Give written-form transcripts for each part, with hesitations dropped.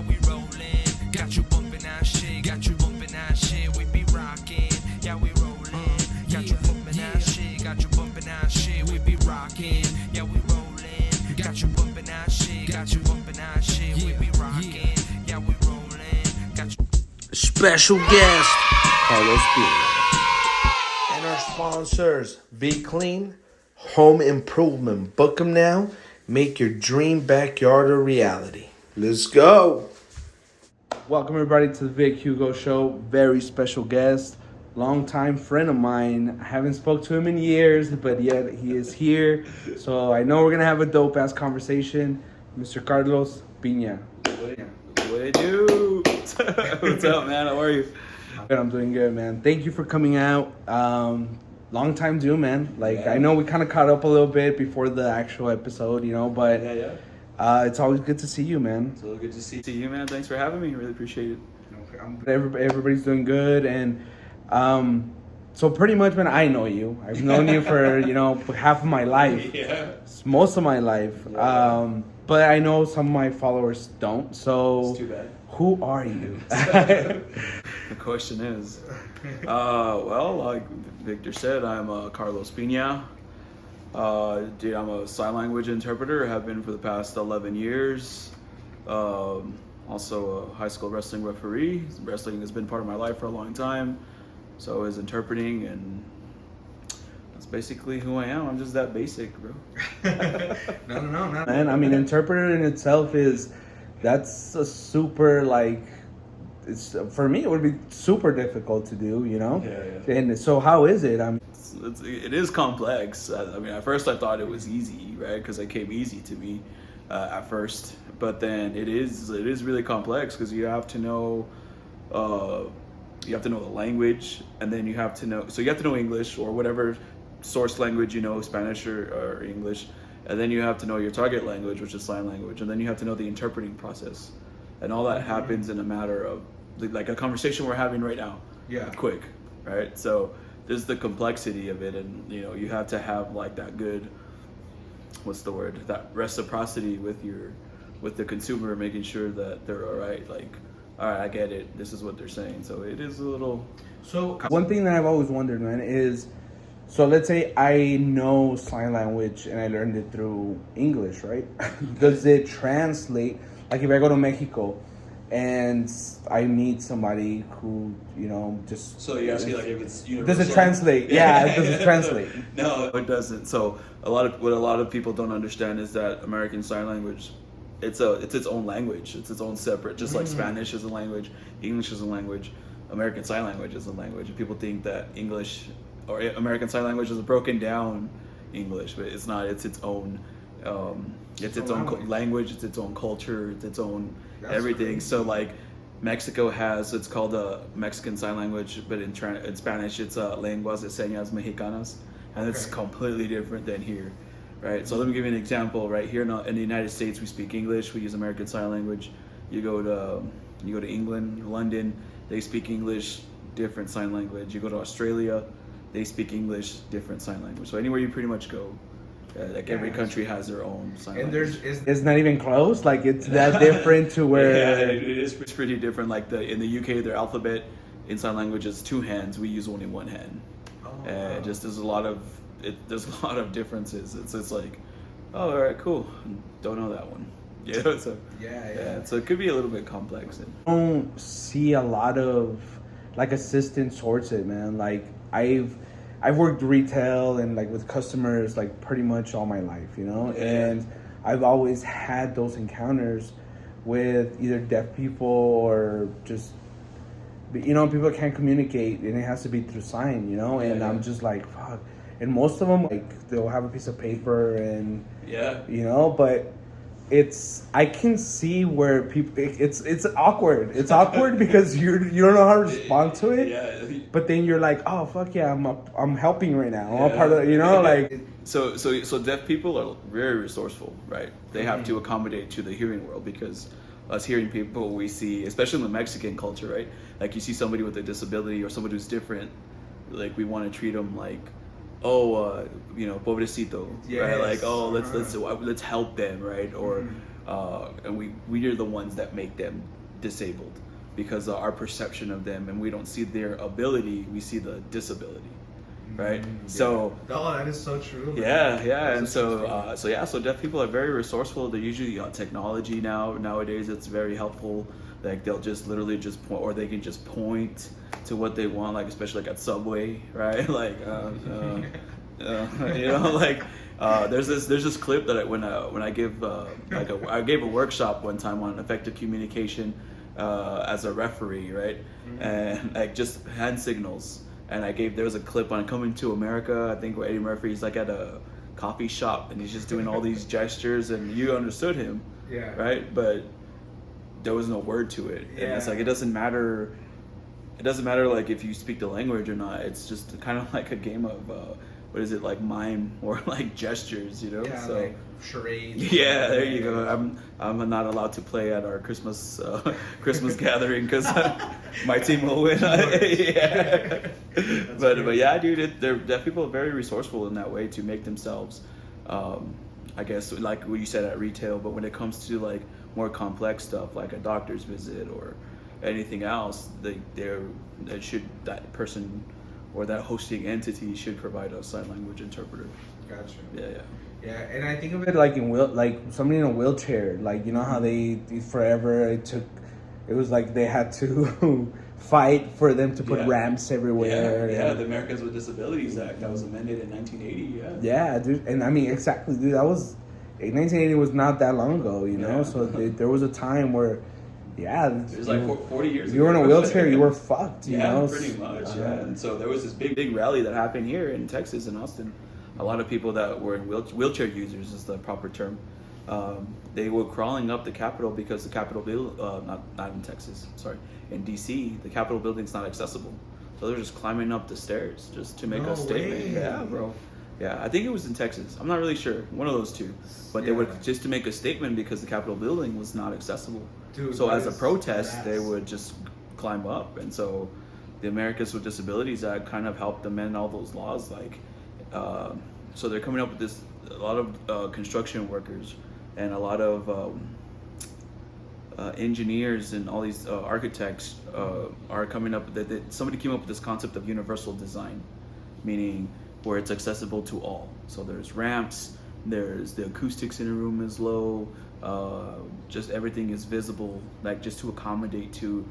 yeah, we rollin'. Got you bumpin' that shit, got you bumpin' that shit, we be rockin', yeah, we rollin'. Got you bumpin' that shit, got you bumpin' that shit, we be rockin', yeah, we rollin'. Got you bumpin' that shit, got you bumpin' that shit, we be rockin', yeah, we rollin'. Got you. Special guest, Carlos Piña. And our sponsors, Be Clean, Home Improvement. Book them now. Make your dream backyard a reality. Let's go. Welcome everybody to the Vic Hugo Show. Very special guest, longtime friend of mine. I haven't spoke to him in years, but yet he is here. So I know we're gonna have a dope ass conversation. Mr. Carlos Piña. What it do? What's up, man? How are you? I'm doing good, man. Thank you for coming out. Long time due, man. I know we kind of caught up a little bit before the actual episode, but it's always good to see you, man. It's really good to see you, man. Thanks for having me. Really appreciate it. Everybody's doing good, and so pretty much, man, I know you. I've known you for half of my life, most of my life. But I know some of my followers don't. So it's too bad. Who are you? The question is, well, like Victor said, I'm Carlos Piña. I'm a sign language interpreter. Have been for the past 11 years. Also a high school wrestling referee. Wrestling has been part of my life for a long time. So is interpreting, and that's basically who I am. I'm just that basic, bro. No. Man, I mean, interpreter in itself that's a super, it's for me, it would be super difficult to do, Yeah. And so how is it? It is complex. I mean, at first I thought it was easy, right? Because it came easy to me at first. But then it is really complex because you have to know the language, and then you have to know English or whatever source language Spanish or English, and then you have to know your target language, which is sign language, and then you have to know the interpreting process, and all that happens in a matter of like a conversation we're having right now. Quick, right? So there's the complexity of it, and you have to have that good, that reciprocity with the consumer, making sure that they're all right. All right, I get it. This is what they're saying. So it is a little. So one thing that I've always wondered, man, is, so let's say I know sign language and I learned it through English, right? Does it translate? Like if I go to Mexico and I meet somebody who, just... So you ask me if it's universal? Does it translate? Yeah, does it translate? No, it doesn't. So what a lot of people don't understand is that American Sign Language, it's its own language. It's its own separate, just like Spanish is a language, English is a language, American Sign Language is a language. And people think that English or American Sign Language is a broken down English, but it's not. It's its own. It's its own language. It's its own culture. It's its own everything. Crazy. So Mexico has, it's called a Mexican Sign Language, but in Spanish it's lenguas de señas mexicanas, and it's completely different than here, right? So let me give you an example. Right here in the United States, we speak English. We use American Sign Language. You go to England, London, they speak English, different sign language. You go to Australia, they speak English, different sign language. So anywhere you pretty much go, every country has their own sign language. And it's not even close. It's that different to where. Yeah, it is. It's pretty different. In the UK, their alphabet in sign language is 2 hands. We use only 1 hand. Just there's a lot of differences. It's like, oh, all right, cool. Don't know that one. So so it could be a little bit complex. I don't see a lot of assistance towards it, man. I've worked retail and with customers pretty much all my life, and I've always had those encounters with either deaf people or just people can't communicate and it has to be through sign, and I'm just fuck. And most of them they'll have a piece of paper and but I can see where people it's awkward. It's awkward because you don't know how to respond to it. Yeah. But then you're like, oh fuck yeah, I'm helping right now. I'm a part of So deaf people are very resourceful, right? They have to accommodate to the hearing world, because us hearing people, we see, especially in the Mexican culture, right? You see somebody with a disability or somebody who's different, we want to treat them pobrecito, right? Let's help them, right? Or and we are the ones that make them disabled because of our perception of them, and we don't see their ability, we see the disability, right? So oh, that is so true, man. yeah, and so deaf people are very resourceful. They're usually technology nowadays. It's very helpful. Like they'll just literally just point, or they can just point to what they want, like especially like at Subway, right? Like you know, like there's this clip that when I give I gave a workshop one time on effective communication as a referee, right? And like just hand signals. And there was a clip on Coming to America, I think, where Eddie Murphy's like at a coffee shop and he's just doing all these gestures, and you understood him, right? But there was no word to it, and it's like it doesn't matter. It doesn't matter like if you speak the language or not. It's just kind of like a game of what is it, like mime or like gestures, you know? Yeah, so like charades. Yeah, there you go. I'm not allowed to play at our Christmas gathering because my team will win. Yeah. But yeah, dude, they're deaf people are very resourceful in that way to make themselves, I guess, like what you said at retail. But when it comes to like more complex stuff, like a doctor's visit or anything else, that person or that hosting entity should provide a sign language interpreter. Gotcha. Yeah. And I think of it like like somebody in a wheelchair. Like, you know how they forever it was like they had to fight for them to put ramps everywhere. Yeah, the Americans with Disabilities Act that was amended in 1980. Yeah, dude, and I mean exactly, dude. That was 1980 was not that long ago, you know. So there was a time where. Yeah, it was like 40 years ago. You were in a wheelchair, you were fucked, you know? Pretty much, And so there was this big rally that happened here in Texas, in Austin. A lot of people that were in wheelchair users is the proper term. They were crawling up the Capitol because the Capitol not in Texas, sorry, in DC, the Capitol building's not accessible. So they're just climbing up the stairs just to make a statement. Way. Yeah, bro. Yeah, I think it was in Texas. I'm not really sure. One of those two. But they would just to make a statement because the Capitol building was not accessible. Dude, so as a protest, they would just climb up. And so the Americans with Disabilities Act kind of helped amend all those laws. Like, so they're coming up with this, a lot of construction workers and a lot of engineers and all these architects are coming up with that. Somebody came up with this concept of universal design, meaning where it's accessible to all. So there's ramps, there's the acoustics in a room is low, just everything is visible, like just to accommodate to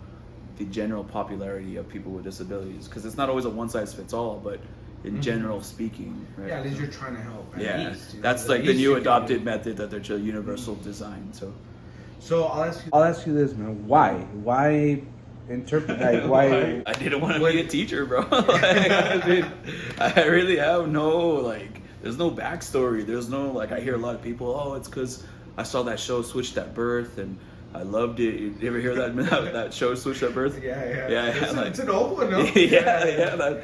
the general popularity of people with disabilities. Because it's not always a one size fits all, but in general speaking, right? Yeah, at least you're trying to help. At least, that's like the new adopted method that they're universal design. So I'll ask you this, man. Why interpret, like, why? I didn't want to be a teacher, bro. I really have there's no backstory. There's no, like, I hear a lot of people, it's because I saw that show Switched at Birth and I loved it. You ever hear that show Switched at Birth? Yeah. It's an old one, no? Yeah.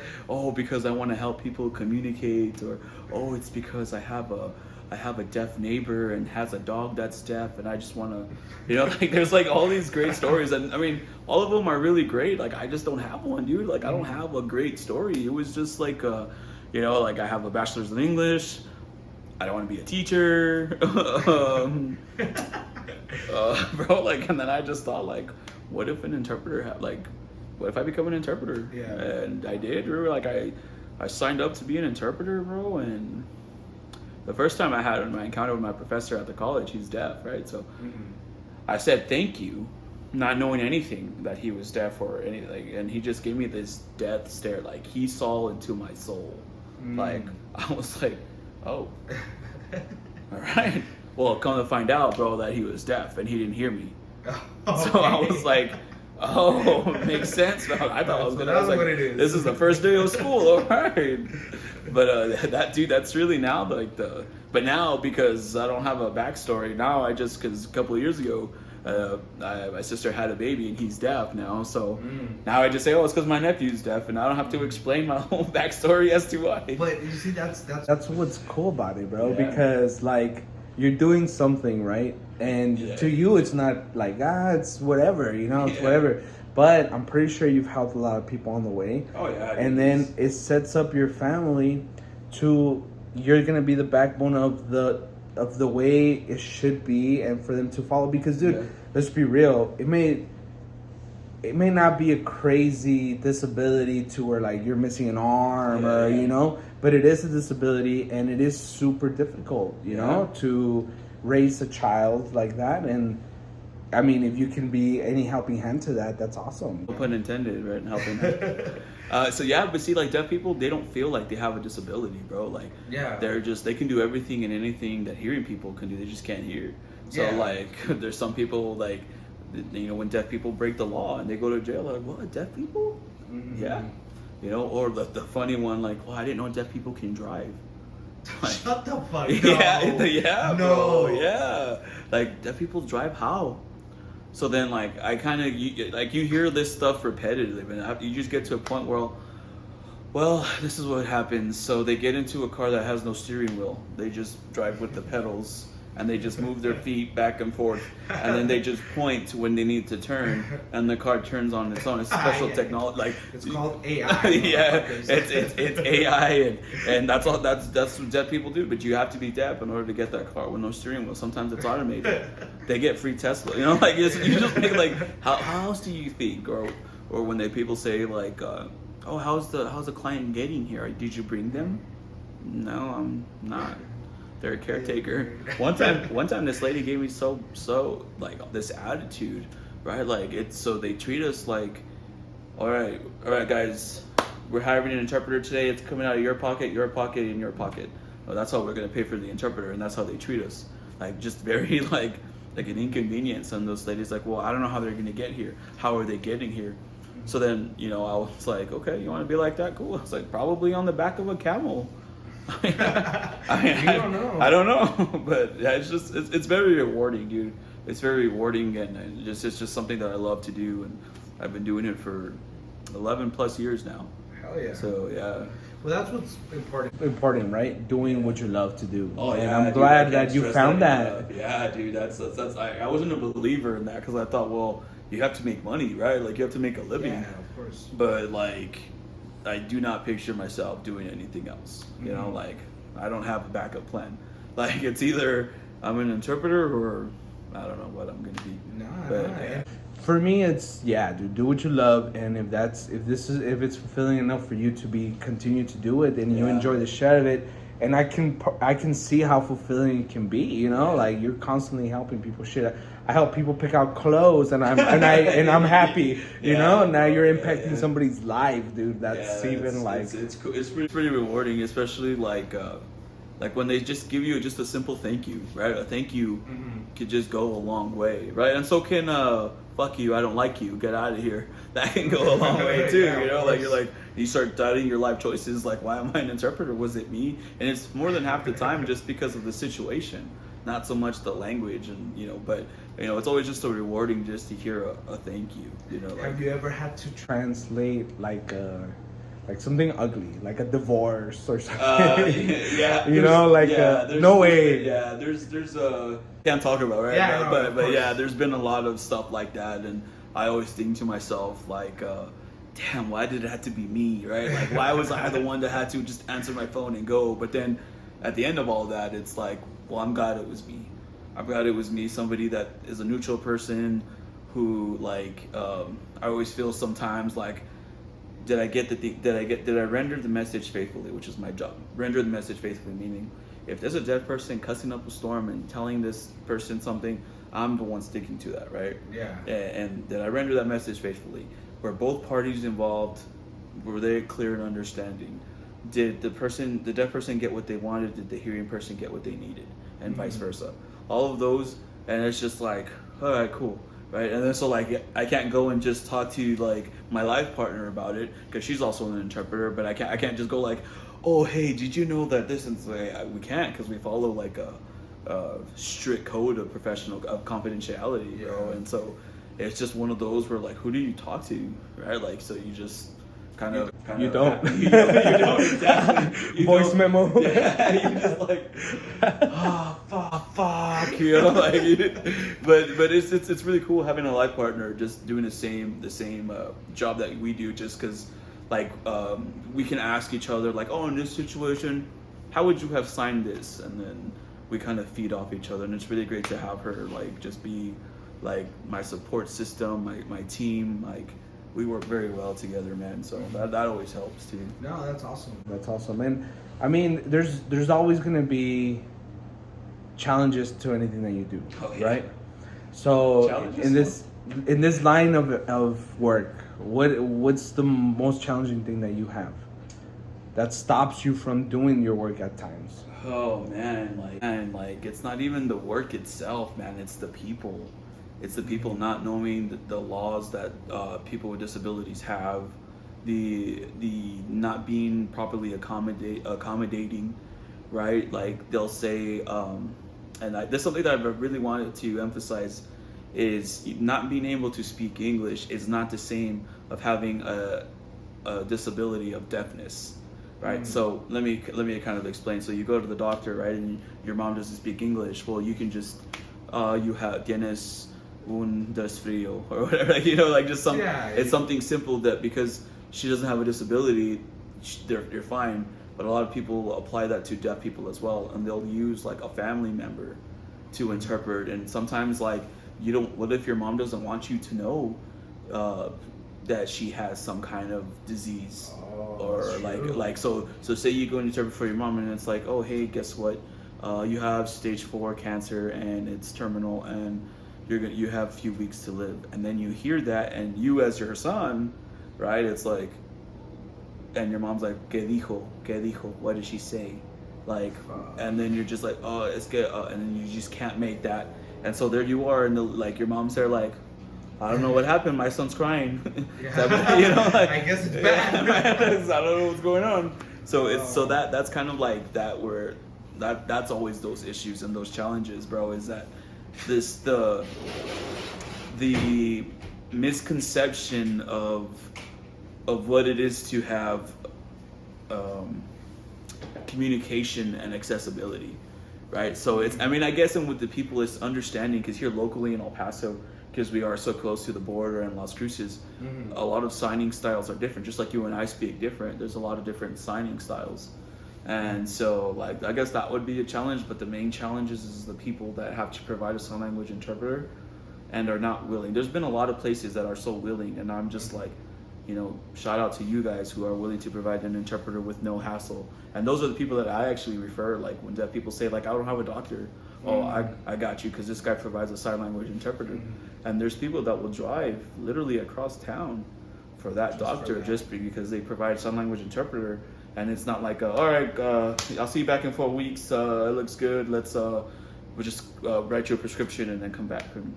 Because I want to help people communicate, or it's because I have a deaf neighbor and has a dog that's deaf, and I just want to, like, there's like all these great stories, and I mean, all of them are really great. Like, I just don't have one, dude. Like, I don't have a great story. It was just like, like I have a bachelor's in English. I don't want to be a teacher, bro. Like, and then I just thought, like, what if an interpreter what if I become an interpreter? Yeah. And I did. Like, I signed up to be an interpreter, bro, and the first time I had my encounter with my professor at the college, he's deaf, right? So I said thank you, not knowing anything that he was deaf or anything, and he just gave me this death stare, like he saw into my soul. Like, I was like, oh, all right. Well, come to find out, bro, that he was deaf and he didn't hear me. So I was like, oh, makes sense. I thought I was this is the first day of school, all right. But that's really now but now, because I don't have a backstory now, because a couple of years ago, my sister had a baby and he's deaf now, so now I just say, it's because my nephew's deaf, and I don't have to explain my whole backstory as to why. But you see, that's what's cool about it, bro, because like you're doing something, right? And to you, it's not like, it's whatever, it's whatever. But I'm pretty sure you've helped a lot of people on the way. Oh, yeah. And then it sets up your family you're going to be the backbone of the of the way it should be, and for them to follow. Because, dude, Yeah. let's be real. It may not be a crazy disability to where like you're missing an arm or you know, but it is a disability, and it is super difficult, you know, to raise a child like that. And I mean, if you can be any helping hand to that, that's awesome. No pun intended, right? Helping. So yeah, but see, like deaf people, they don't feel like they have a disability, bro. Like, they can do everything and anything that hearing people can do. They just can't hear. So like, there's some people like, you know, when deaf people break the law and they go to jail, like, what, deaf people? Mm-hmm. Yeah. You know, or the funny one, like, well, I didn't know deaf people can drive. Like, shut the fuck up. Yeah, no. Bro, yeah. Like, deaf people drive how? So then, like, I kind of, you hear this stuff repetitively, and you just get to a point where, well, this is what happens. So they get into a car that has no steering wheel. They just drive with the pedals, and they just move their feet back and forth, and then they just point to when they need to turn, and the car turns on its own. It's special technology, like it's called AI. Yeah, it's AI, and that's all. That's what deaf people do. But you have to be deaf in order to get that car with no steering wheel. Sometimes it's automated. They get free Tesla. You know, like you just think like, how else do you think, or when people say like, oh, how's the client getting here? Did you bring them? No, I'm not. They're a caretaker. One time this lady gave me so like this attitude, right? Like so they treat us like, all right guys, we're hiring an interpreter today. It's coming out of your pocket, and your pocket. Well, that's how we're gonna pay for the interpreter, and that's how they treat us. Like just very like an inconvenience. And those ladies like, well, I don't know how they're gonna get here. How are they getting here? So then, you know, I was like, okay, you want to be like that? Cool. I was like, probably on the back of a camel. I don't know, but yeah, it's very rewarding, dude. It's very rewarding, and it's just something that I love to do, and I've been doing it for 11 plus years now. Hell yeah. So yeah. Well, that's what's important. Important, right? Doing what you love to do. Oh, and yeah, I'm dude, glad that you found that. Yeah, dude, that's I wasn't a believer in that because I thought, well, you have to make money, right? Like you have to make a living. Yeah, of course. But like, I do not picture myself doing anything else. You know, like I don't have a backup plan. Like it's either I'm an interpreter or I don't know what I'm gonna be. Nah. For me, it's dude, do what you love, and if it's fulfilling enough for you to continue to do it, then you enjoy the shit out of it. And I can see how fulfilling it can be. You know, like you're constantly helping people. Shit, I help people pick out clothes, and I'm happy. You know, now you're impacting somebody's life, dude. That's even like it's cool. It's pretty rewarding, especially like when they just give you just a simple thank you, right? A thank you could just go a long way, right? And so can fuck you, I don't like you, get out of here. That can go a long way too. You know, like you start doubting your life choices. Like, why am I an interpreter? Was it me? And it's more than half the time just because of the situation, not so much the language. And but it's always just so rewarding just to hear a thank you. You know, like, have you ever had to translate like something ugly, like a divorce or something? Yeah. No way. Yeah, there's can't talk about, right? Yeah, but yeah, there's been a lot of stuff like that, and I always think to myself like, damn, why did it have to be me, right? Like, why was I the one that had to just answer my phone and go? But then at the end of all that, it's like, well, I'm glad it was me. I'm glad it was me, somebody that is a neutral person who like, I always feel sometimes like, did I render the message faithfully, which is my job. Render the message faithfully, meaning if there's a deaf person cussing up a storm and telling this person something, I'm the one sticking to that, right? Yeah. And did I render that message faithfully? Were both parties involved? Were they clear and understanding? Did the deaf person get what they wanted? Did the hearing person get what they needed? And vice versa. All of those, and it's just like, all right, cool. Right, and then so like I can't go and just talk to like my life partner about it because she's also an interpreter, but I can't just go like, oh hey, did you know that this? And we can't because we follow like a strict code of confidentiality, you know. And so it's just one of those where like, who do you talk to, right? Like, so you just you don't you don't exactly voice memo. Yeah, you just like fuck, you know, like. But it's really cool having a life partner just doing the same job that we do, just because like we can ask each other like, oh, in this situation, how would you have signed this? And then we kind of feed off each other, and it's really great to have her like just be like my support system, my team. Like we work very well together, man. So that always helps too. No, that's awesome. That's awesome. And I mean, there's always gonna be challenges to anything that you do, Oh, yeah. right? So Challenges? in this line of work, what's the most challenging thing that you have that stops you from doing your work at times? Oh man, like it's not even the work itself, man. It's the people. It's the people not knowing the laws that people with disabilities have, the not being properly accommodating, right? Like they'll say, there's something that I've really wanted to emphasize is not being able to speak English is not the same of having a disability of deafness. Right, so let me kind of explain. So you go to the doctor, right, and your mom doesn't speak English. Well, you can just you have tienes un desfrío or whatever, you know, like just some. Yeah, it's something simple that because she doesn't have a disability, they're fine. But a lot of people apply that to deaf people as well, and they'll use like a family member to interpret. And sometimes like you don't. What if your mom doesn't want you to know that she has some kind of disease? Or like so say you go and interpret for your mom and it's like, oh hey, guess what, you have stage 4 cancer and it's terminal and you have a few weeks to live, and then you hear that and you as her son, right, it's like, and your mom's like, ¿Qué dijo, what did she say, like, and then you're just like, oh it's good, and then you just can't make that, and so there you are, and like your mom's there like, I don't know what happened. My son's crying. Yeah. You know, like, I guess it's bad. I don't know what's going on. So it's that's kind of like that where that's always those issues and those challenges, bro. Is that the misconception of what it is to have communication and accessibility, right? So it's, I mean, I guess, and with the people, it's understanding, because here locally in El Paso, because we are so close to the border and Las Cruces, a lot of signing styles are different. Just like you and I speak different, there's a lot of different signing styles. And so, like, I guess that would be a challenge, but the main challenge is the people that have to provide a sign language interpreter and are not willing. There's been a lot of places that are so willing, and I'm just like, you know, shout out to you guys who are willing to provide an interpreter with no hassle. And those are the people that I actually refer, like when deaf people say, like, I don't have a doctor. Oh, I got you, because this guy provides a sign language interpreter. And there's people that will drive literally across town for that doctor just because they provide sign language interpreter. And it's not like, all right, I'll see you back in 4 weeks. It looks good. We'll just write you a prescription and then come back. And,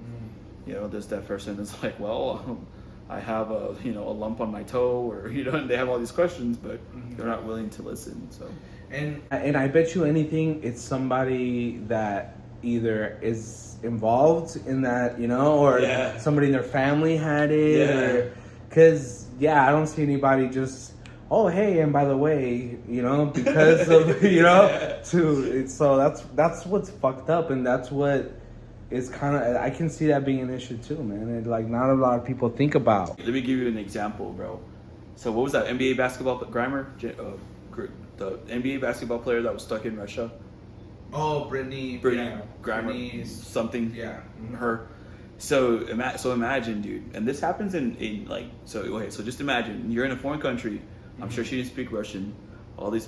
you know, this deaf person is like, well, I have a lump on my toe, or, you know, and they have all these questions, but they're not willing to listen. So, and I bet you anything, it's somebody that either is involved in that, you know, or somebody in their family had it, or because I don't see anybody just, oh hey, and by the way, you know, because of you know, so that's what's fucked up, and that's what is kind of, I can see that being an issue too, man. And like not a lot of people think about. Let me give you an example, bro. So what was that NBA basketball Grimer, the NBA basketball player that was stuck in Russia? Oh, Brittany Grimer, Brittany's, something. Yeah. Her. So imagine, dude, and this happens in like, so okay, so just imagine you're in a foreign country. I'm sure she didn't speak Russian.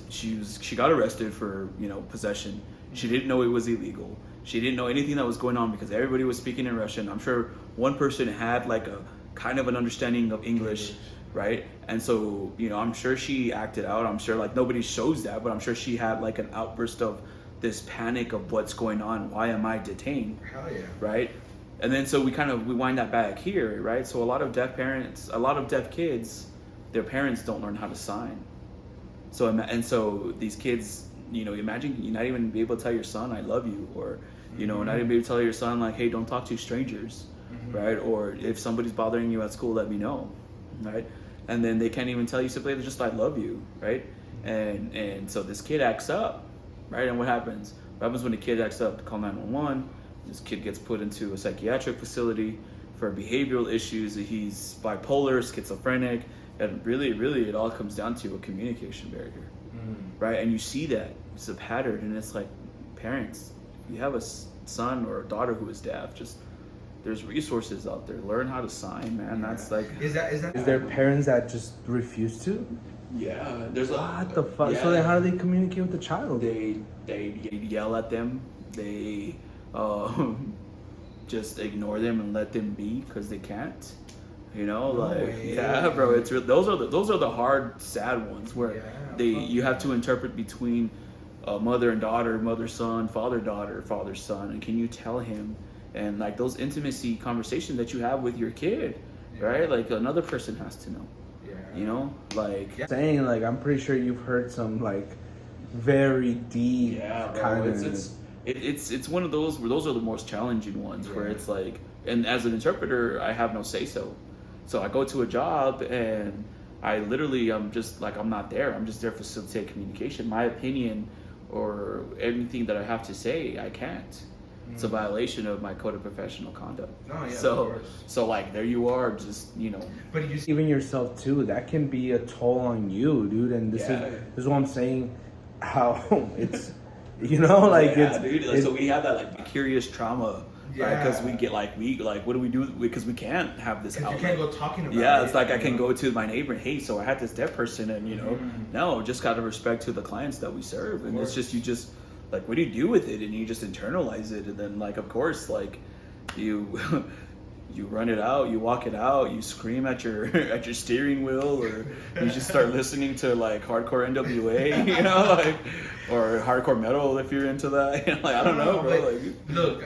She got arrested for, you know, possession. She didn't know it was illegal. She didn't know anything that was going on because everybody was speaking in Russian. I'm sure one person had like a kind of an understanding of English, right? And so, you know, I'm sure she acted out. I'm sure, like, nobody shows that, but I'm sure she had like an outburst of this panic of what's going on. Why am I detained? Hell yeah. Right? And then so we wind that back here, right? So a lot of deaf kids, their parents don't learn how to sign. So these kids, you know, imagine you not even be able to tell your son, I love you, or, you know, not even be able to tell your son, like, hey, don't talk to strangers, right? Or if somebody's bothering you at school, let me know, right? And then they can't even tell you simply just, I love you, right? And so this kid acts up, right? And what happens? What happens when the kid acts up? Call 911. This kid gets put into a psychiatric facility for behavioral issues. He's bipolar, schizophrenic, and really it all comes down to a communication barrier, right? And you see that it's a pattern, and it's like, parents, you have a son or a daughter who is deaf, just there's resources out there. Learn how to sign, man. That's like Is that Is there parents that just refuse to? yeah. There's What the fuck? Yeah. So then how do they communicate with the child? They yell at them. They just ignore them and let them be because they can't. You know, way. yeah, bro. It's those are the hard, sad ones where you have to interpret between mother and daughter, mother son, father daughter, father son, and can you tell him? And like those intimacy conversations that you have with your kid, right? Like another person has to know. You know, like Saying like I'm pretty sure you've heard some like very deep kind of. It's one of those where those are the most challenging ones where it's like, and as an interpreter, I have no say so. So I go to a job and I literally I'm just like I'm not there. I'm just there to facilitate communication. My opinion or anything that I have to say, I can't. It's a violation of my code of professional conduct. Oh, yeah, of so course. like there you are, just But you Even yourself too, that can be a toll on you, dude. And this is what I'm saying. How it's, like yeah, it's, dude. Like, so we have that like curious trauma, right? Because we get like what do we do? Because we can't have this you outlet. can't go talking about Yeah, it. it's like I can go to my neighbor, hey, so I had this deaf person, and no, just out of respect to the clients that we serve, and it's just you just like what do you do with it, and you just internalize it, and then like of course like you you run it out, you walk it out, you scream at your at your steering wheel, or you just start listening to like hardcore NWA, like or hardcore metal if you're into that, like I don't know, bro. Like, Look,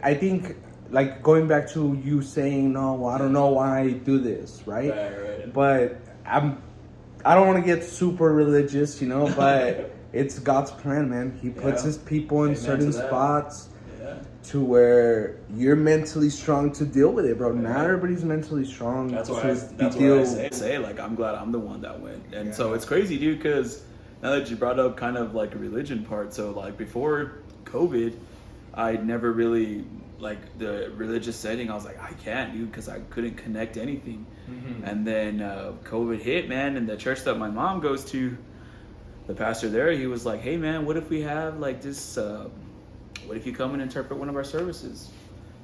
I think like going back to you saying no, well, I don't know why I do this, right? right. But I don't want to get super religious, but it's God's plan, man. He puts his people in Amen certain to that. spots Yeah. to where you're mentally strong to deal with it, bro. Not everybody's mentally strong That's to what I say. Like, I'm glad I'm the one that went. And so it's crazy, dude, because now that you brought up kind of like a religion part, so like before COVID, I never really, like the religious setting, I was like, I can't, dude, because I couldn't connect anything. And then COVID hit, man, and the church that my mom goes to, the pastor there, he was like, hey, man, what if we have like this, what if you come and interpret one of our services?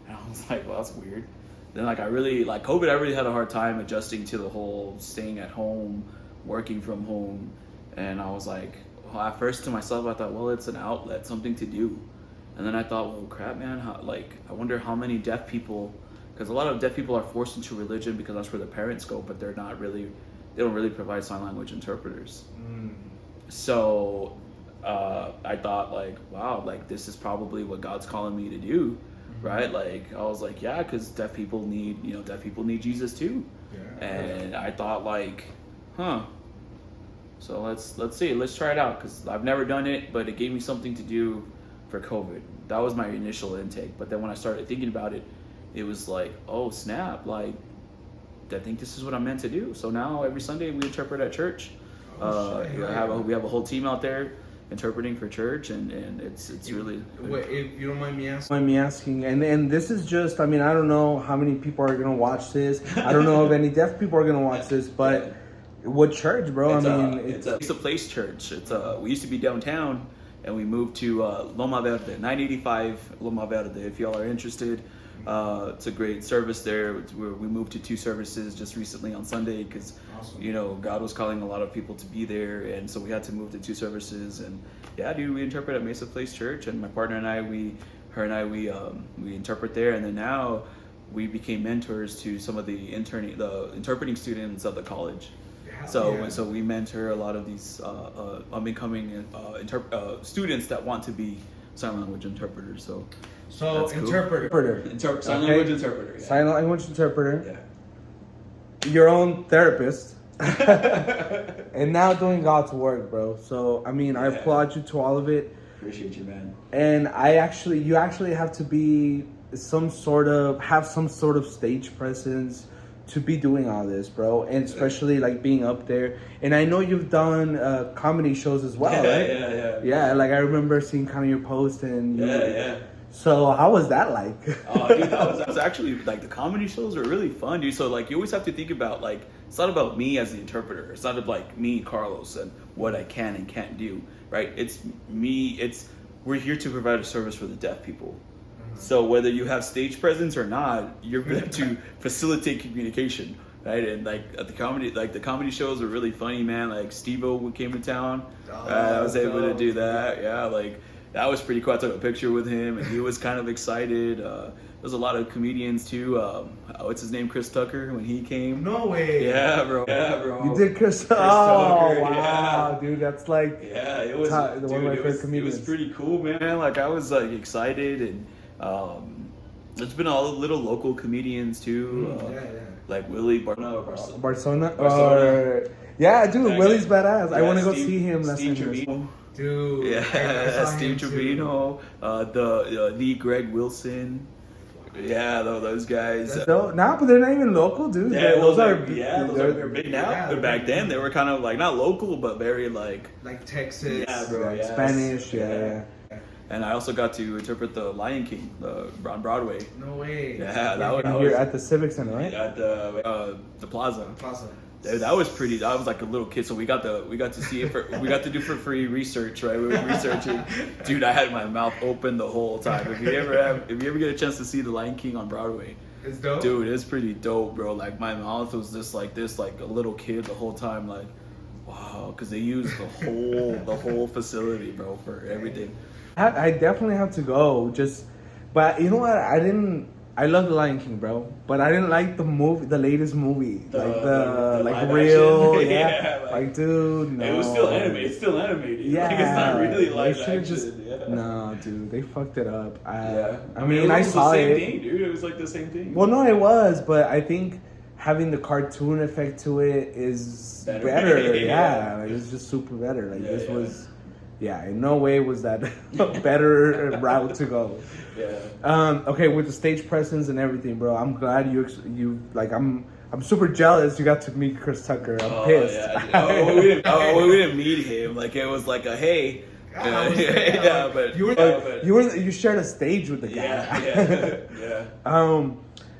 And I was like, well, that's weird. Then like COVID, I really had a hard time adjusting to the whole staying at home, working from home. And I was like, well, at first to myself, I thought, well, it's an outlet, something to do. And then I thought, well, crap, man, I wonder how many deaf people, because a lot of deaf people are forced into religion because that's where their parents go, but they don't really provide sign language interpreters. So I thought like, wow, like this is probably what God's calling me to do, right? Like I was like, yeah, because deaf people need Jesus too. And I thought like, so let's see, let's try it out, because I've never done it, but it gave me something to do for COVID. That was my initial intake. But then when I started thinking about it, it was like, oh snap, like I think this is what I'm meant to do. So now every Sunday we interpret at church. We have a whole team out there interpreting for church, and it's really. Wait, if you don't mind me asking. And this is just, I don't know how many people are gonna watch this. I don't know if any deaf people are gonna watch this, but what church, bro? It's a place church. We used to be downtown, and we moved to Loma Verde, 985 Loma Verde. If y'all are interested, it's a great service there. We moved to 2 services just recently on Sunday because, God was calling a lot of people to be there, and so we had to move to 2 services. And yeah, dude, we interpret at Mesa Place Church, and my partner and I, we interpret there, and then now we became mentors to some of the interpreting students of the college. So we mentor a lot of these up-and-coming students that want to be sign language interpreters. So interpreter. Sign language interpreter. Yeah. Sign language interpreter. Yeah. Your own therapist. And now doing God's work, bro. So I applaud you to all of it. Appreciate you, man. And you actually have to be have some sort of stage presence to be doing all this, bro, and especially like being up there. And I know you've done comedy shows as well, right? Yeah. Like I remember seeing kind of your post, and So how was that like? Oh, dude, that was actually like the comedy shows are really fun, dude. So like you always have to think about like it's not about me as the interpreter. It's not about like me, Carlos, and what I can and can't do, right? It's me. It's we're here to provide a service for the deaf people. So whether you have stage presence or not, you're there to facilitate communication, right? And like at the comedy shows are really funny, man. Like Steve-O came to town, I was able to do that. Yeah, like that was pretty cool. I took a picture with him, and he was kind of excited. There's a lot of comedians too. What's his name? Chris Tucker when he came. No way. Yeah, bro. Yeah, bro. You did Chris. Oh Tucker, wow, yeah. dude, that's like Yeah, it was one of my favorite it was comedians. pretty cool, man. Like I was like excited, and there's been all the little local comedians too, like Willie Barcelona. Yeah, dude, Yeah, Willie's badass. I want to go Steve- see him. Last Steve time. Trevino. Dude. I Yeah, saw Steve him too. Trevino, the Greg Wilson. Yeah, those guys. No, but they're not even local, dude. Yeah, those are they're big now. Yeah, But back then they were kind of like not local, but very like. Like Texas. Yeah, bro. like yes. Spanish. Yeah. And I also got to interpret the Lion King on Broadway. No way. Yeah, that was. And you're at the Civic Center, right? At the Plaza. Plaza. Dude, that was pretty. I was like a little kid, so we got to see it. We got to do for free research, right? We were researching. Dude, I had my mouth open the whole time. If you ever get a chance to see the Lion King on Broadway, It's dope. dude, it's pretty dope, bro. Like my mouth was just like this, like a little kid the whole time, like wow, because they used the whole facility, bro, for everything. I definitely have to go. But you know what? I love the Lion King, bro. But I didn't like the latest movie, like the live real, action? yeah. Yeah, like dude, no. It was still animated. It's still animated. Yeah, Like, it's not really they live should've action. Yeah. No, dude, they fucked it up. Yeah. I mean, I it was saw the same it. thing, dude. It was like the same thing. Well, no, it was, but I think having the cartoon effect to it is better. Yeah. Like, it's just super better. Like Yeah, this yeah. was, in no way was that a better route to go. Yeah. Okay, with the stage presence and everything, bro. I'm glad you like. I'm super jealous you got to meet Chris Tucker. I'm pissed. Yeah. We didn't meet him. Like it was like a hey. Yeah, but You shared a stage with the guy. Yeah.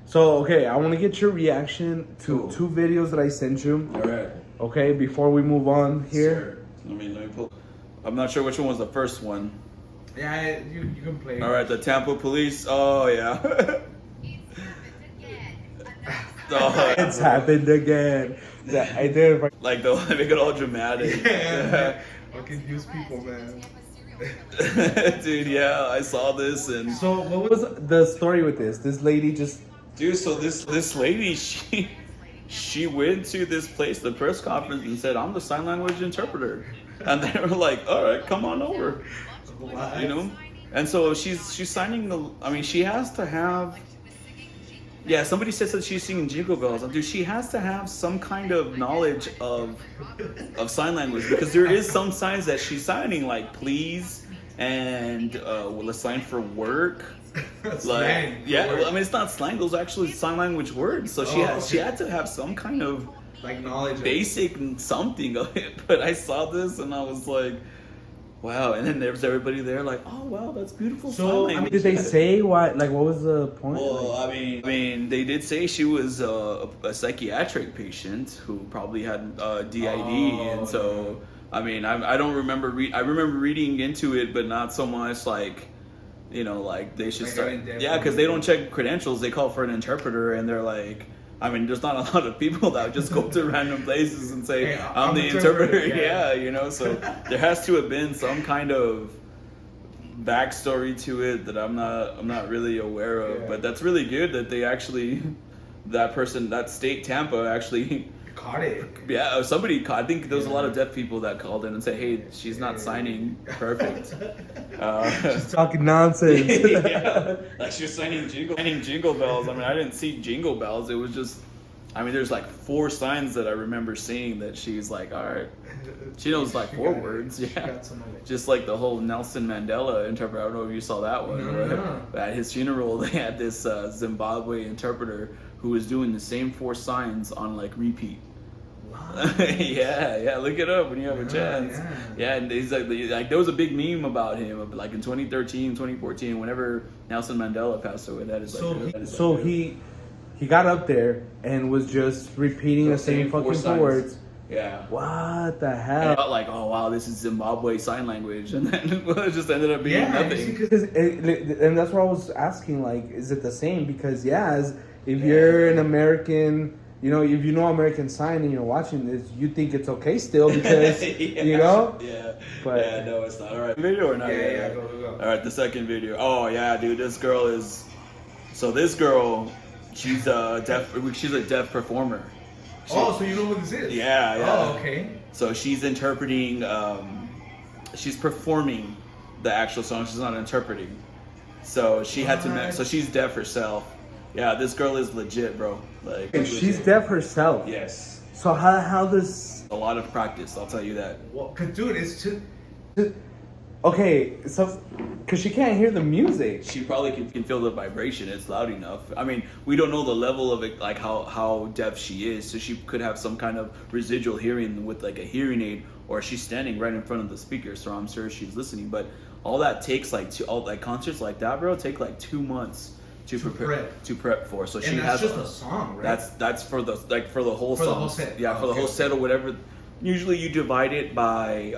So okay, I want to get your reaction to Cool. 2 videos that I sent you. All right. Okay, before we move on here. Sure. Let me pull. I'm not sure which one was the first one. Yeah, you can play. All right, the Tampa police. Oh yeah. Oh, It's happened again. I did. like they make it all dramatic. Yeah. Fucking use people, man. Dude, yeah, I saw this and So what What was the story with this? This lady just. dude, so this lady she went to this place, the press conference, and said, "I'm the sign language interpreter," and they were like, "All right, come on over," What? you know. And so she's signing the. I mean, she has to have. Yeah, somebody says that she's singing Jingle Bells. Dude, she has to have some kind of knowledge of sign language because there is some signs that she's signing, like please and a sign for work. That's Like, slang. yeah, well, I mean it's not slang; those are actually sign language words. So she had to have some kind of Like knowledge. basic something of it. But I saw this and I was like, wow! And then there was everybody there, like, oh wow, that's beautiful sign So, language. Did they say what? Like, what was the point? Well, Like, I mean, they did say she was a psychiatric patient who probably had DID, and so I mean, I don't remember. I remember reading into it, but not so much like, you know, like they should Like start. an in-depth Yeah, because they don't check credentials. They call for an interpreter, and they're like. I mean, there's not a lot of people that just go to random places and say, Hey, I'm the interpreter. yeah. Yeah, you know, so there has to have been some kind of backstory to it that I'm not really aware of. Yeah. But that's really good that they actually, that state Tampa actually, Caught it. yeah, somebody called. I think there was a lot of deaf people that called in and said, hey, she's not signing perfect. talking nonsense. Yeah, like she was signing jingle bells. I mean, I didn't see jingle bells. It was just, I mean, there's like 4 signs that I remember seeing that she's like, all right, she knows like 4 got it. words. She Yeah, got some of it. just like the whole Nelson Mandela interpreter. I don't know if you saw that one. No. At his funeral, they had this Zimbabwe interpreter who was doing the same 4 signs on like repeat. yeah, look it up when you have a chance. Yeah, and he's like there was a big meme about him, like in 2013, 2014, whenever Nelson Mandela passed away. That is like So he got up there and was just repeating the same Same 4 fucking signs. words Yeah. What the I hell? thought like, oh wow, this is Zimbabwe sign language, and then it just ended up being Yeah, nothing. And that's what I was asking. Like, is it the same? Because if you're an American, if you know American Sign and you're watching this, you think it's okay still because Yeah. But Yeah, no, it's not. All right, video or not? Yeah, go. All right, the second video. Oh yeah, dude, this girl is. So this girl, she's a deaf performer. Oh, so you know what this is? Yeah. Oh, okay. So she's interpreting, she's performing the actual song. She's not interpreting. So she had to. So she's deaf herself. Yeah, this girl is legit, bro. Like and she's deaf herself. Yes. So how does? A lot of practice, I'll tell you that. Well, cause dude, it's too. Okay, so because she can't hear the music. She probably can feel the vibration. It's loud enough. I mean, we don't know the level of it, like how deaf she is. So she could have some kind of residual hearing with like a hearing aid, or she's standing right in front of the speaker. So I'm sure she's listening. But all that takes concerts like that, bro, take like 2 months to prep for. So And she that's has just a song, right? That's for the whole For the song. whole set. Yeah, Oh, for the okay, whole okay. set or whatever. Usually you divide it by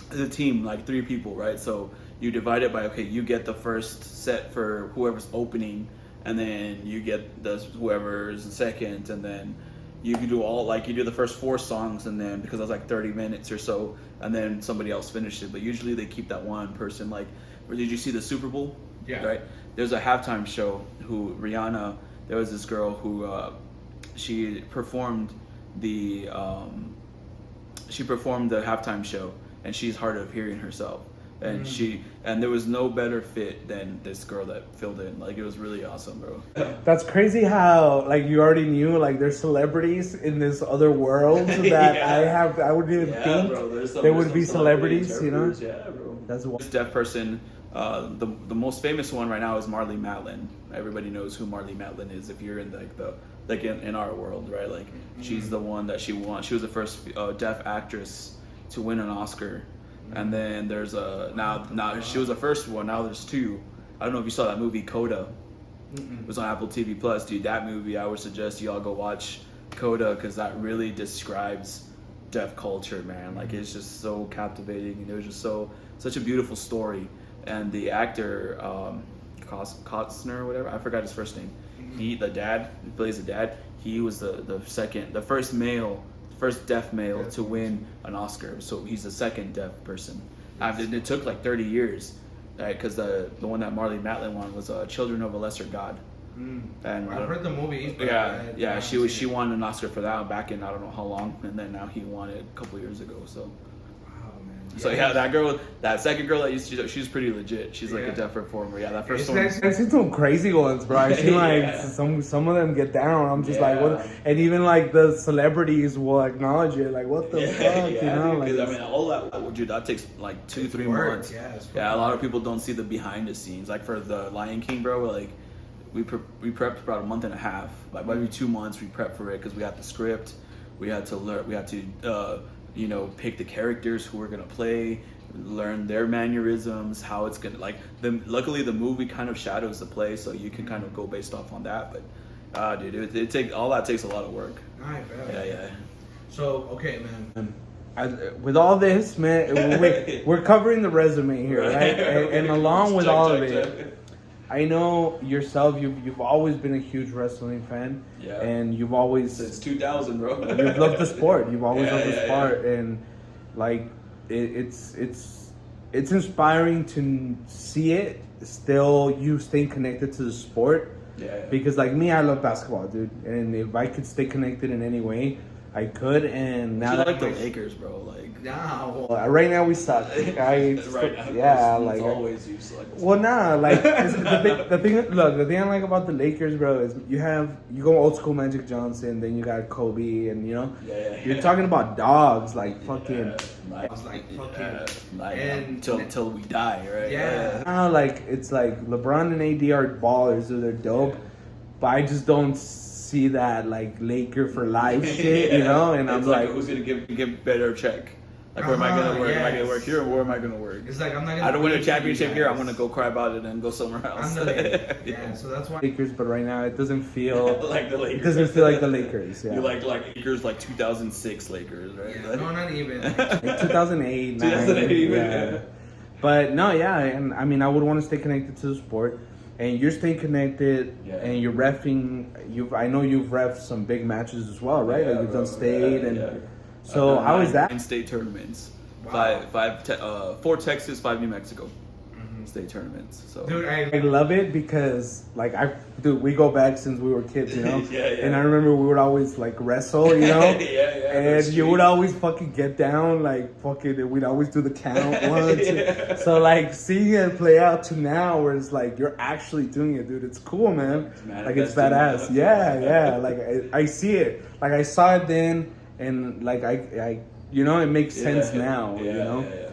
the team, like 3 people, right? So you divide it by, okay, you get the first set for whoever's opening, and then you get whoever's the second, and then you can do you do the first 4 songs, and then because that's like 30 minutes or so, and then somebody else finished it. But usually they keep that one person. Like, did you see the Super Bowl? Yeah. Right. There's a halftime show. Rihanna. There was this girl who she performed the halftime show, and she's hard of hearing herself. And there was no better fit than this girl that filled in. Like, it was really awesome, bro. That's crazy how like you already knew like there's celebrities in this other world that Yeah. I wouldn't even think there would be celebrities, Yeah, bro. That's This deaf person, the most famous one right now is Marley Matlin. Everybody knows who Marley Matlin is if you're in in our world, right? Like, she's the one that she won. She was the first deaf actress to win an Oscar. And then there's now she was the first one. Now there's 2. I don't know if you saw that movie Coda. It was on Apple TV Plus, dude. That movie, I would suggest you all go watch Coda, because that really describes deaf culture, man. Like, it's just so captivating, and it was just such a beautiful story. And the actor Costner or whatever, I forgot his first name. He plays the dad. He was the first deaf male to win an Oscar. So he's the second deaf person. And it took like 30 years, right? Because the one that Marley Matlin won was Children of a Lesser God. And I've heard the movie. But yeah. She won an Oscar for that back in I don't know how long, and then now he won it a couple years ago. So. So yeah, that second girl that she's pretty legit. She's like a deaf performer. Yeah, that first one. I've seen some crazy ones, bro. I've seen like some of them get down. I'm just like, what? And even like the celebrities will acknowledge it. Like, what the fuck, you know? Like, I mean, all that, dude, that takes like 2-3 months. Yeah, a lot of people don't see the behind the scenes. Like for the Lion King, bro, like we prepped about a month and a half, like maybe 2 months. We prepped for it because we had the script. We had to learn. We had to. Pick the characters who we're gonna play, learn their mannerisms, how it's gonna luckily the movie kind of shadows the play, so you can kind of go based off on that. But dude, it takes a lot of work. I bet. Yeah. So okay, man. With all this, man, we're covering the resume here, right? And along with all of it, I know yourself. You've always been a huge wrestling fan, and you've always since 2000, bro. You've loved the sport. You've always loved the sport, and like it's inspiring to see it. Still, you staying connected to the sport. Yeah. Because like me, I love basketball, dude, and if I could stay connected in any way, I could. And now that like the Lakers, bro. Like right now we suck. Always used to like. Well, nah, like the thing I like about the Lakers, bro, is you go old school Magic Johnson, then you got Kobe, and you're talking about dogs, like fucking. Till we die, right? Now, like it's like LeBron and AD are ballers, so they're dope, but I just don't see that like Laker for life shit, And I'm like, who's gonna give better check? Like, where am I gonna work? Am I gonna Yes. work here, or where am I gonna work? It's like I'm not gonna. I don't win a wait for you championship here. I'm guys. gonna go cry about it and go somewhere else. I'm the yeah. So that's why. Lakers, but right now it doesn't feel. Like the Lakers. It doesn't feel like the Lakers. Yeah. You like Lakers, like 2006 Lakers, right? Yeah, no, not even. Like 2008, 2008 even, yeah. yeah. But no, yeah, and I mean, I would want to stay connected to the sport, and you're staying connected, Yeah. and you're refing. I know you've refed some big matches as well, right? Like you've done state, and so I've done how is that? 9 state tournaments. Wow. 4 Texas, 5 New Mexico state tournaments. So Dude, I love it because we go back since we were kids, you know. Yeah, yeah. And I remember we would always like wrestle, you know. Yeah, And the you would street. always fucking get down, like fucking. And we'd always do the count 1, 2. So like seeing it play out to now, where it's like you're actually doing it, dude. It's cool, man. Like it's badass. manifesting, Yeah. Like I see it. Like I saw it then, and like I you know, it makes sense now. Yeah, you know. yeah.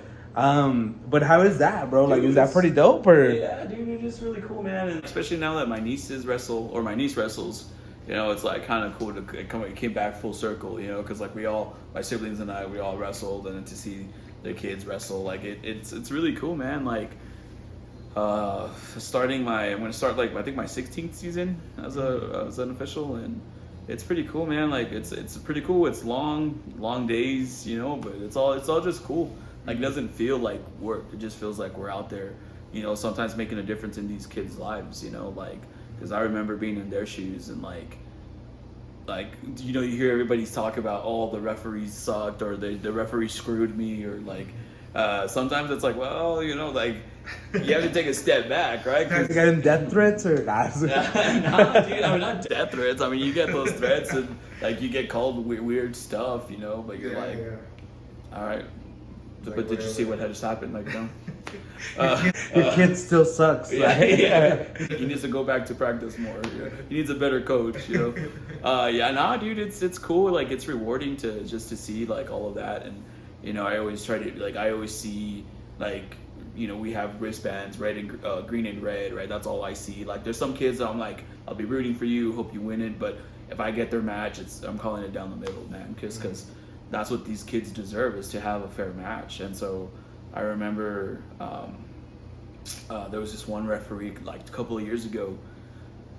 But how is that, bro? Like, Dude, is that it's- pretty dope or? Yeah, dude, it's just really cool, man. And especially now that my niece wrestles, you know, it's like kind of cool to it came back full circle, you know, because like my siblings and we all wrestled, and then to see the kids wrestle, like it's really cool, man. Like, I'm gonna start like I think my 16th season as an official, and it's pretty cool, man. Like it's pretty cool. It's long days, you know, but it's all just cool. Like, it doesn't feel like work. It just feels like we're out there, you know, sometimes making a difference in these kids' lives, you know, like, because I remember being in their shoes and like, you know, you hear everybody's talk about, oh, the referees sucked, or the referee screwed me, or like, sometimes it's like, well, you know, like, you have to take a step back, right? You got any death threats or guys? Nah, dude, I mean, not death threats. I mean, you get those threats and like you get called weird stuff, you know, but you're like, all right. But did you see what had just happened? Like, no. Your kid still sucks. Yeah. He needs to go back to practice more. Yeah. He needs a better coach, you know. Dude, it's cool. Like, it's rewarding to see like all of that, and you know, I always see like, you know, we have wristbands, red and green and red, right? That's all I see. Like, there's some kids that I'm like, I'll be rooting for you, hope you win it, but if I get their match, I'm calling it down the middle, man, because that's what these kids deserve, is to have a fair match. And so I remember there was this one referee like a couple of years ago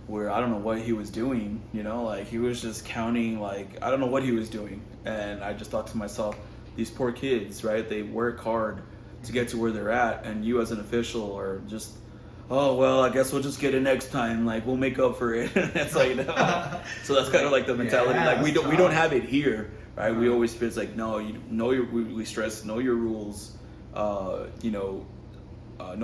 where I don't know what he was doing, you know, like he was just counting, like I don't know what he was doing. And I just thought to myself, these poor kids, right? They work hard to get to where they're at, and you as an official are just, oh, well, I guess we'll just get it next time. Like, we'll make up for it. It's like, no. So that's kind of like the mentality. Yeah, like, we don't have it here, right? We always, it's like, no, we stress, know your rules, know